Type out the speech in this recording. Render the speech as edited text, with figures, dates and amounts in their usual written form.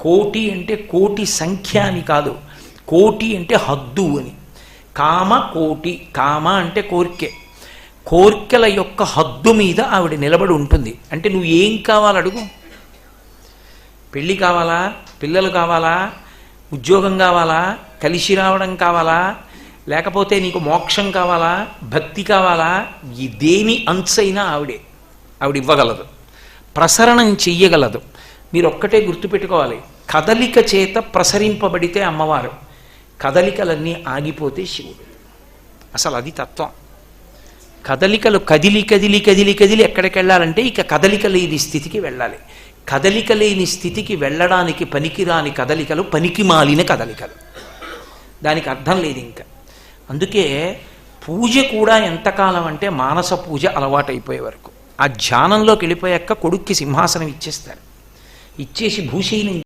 కోటి అంటే కోటి సంఖ్య అని కాదు, కోటి అంటే హద్దు అని. కామ కోటి, కామ అంటే కోరికే, కోర్కెల యొక్క హద్దు మీద ఆవిడ నిలబడి ఉంటుంది. అంటే నువ్వు ఏం కావాలి అడుగు. పెళ్ళి కావాలా, పిల్లలు కావాలా, ఉద్యోగం కావాలా, కలిసి రావడం కావాలా, లేకపోతే నీకు మోక్షం కావాలా, భక్తి కావాలా, ఈ దేని అంచైనా ఆవిడ ఇవ్వగలదు, ప్రసరణం చెయ్యగలదు. మీరు ఒక్కటే గుర్తుపెట్టుకోవాలి, కదలిక చేత ప్రసరింపబడితే అమ్మవారు, కదలికలన్నీ ఆగిపోతే శివుడు. అసలు అది తత్వం. కదలికలు కదిలి కదిలి కదిలి కదిలి ఎక్కడికి వెళ్ళాలంటే ఇక కదలిక లేని స్థితికి వెళ్ళాలి. కదలిక లేని స్థితికి వెళ్ళడానికి పనికిరాని కదలికలు పనికిమాలిన కదలికలు, దానికి అర్థం లేదు ఇంకా. అందుకే పూజ కూడా ఎంతకాలం అంటే మానస పూజ అలవాటైపోయే వరకు. ఆ ధ్యానంలోకి వెళ్ళిపోయాక కొడుక్కి సింహాసనం ఇచ్చేస్తారు, ఇచ్చేసి భూశైలం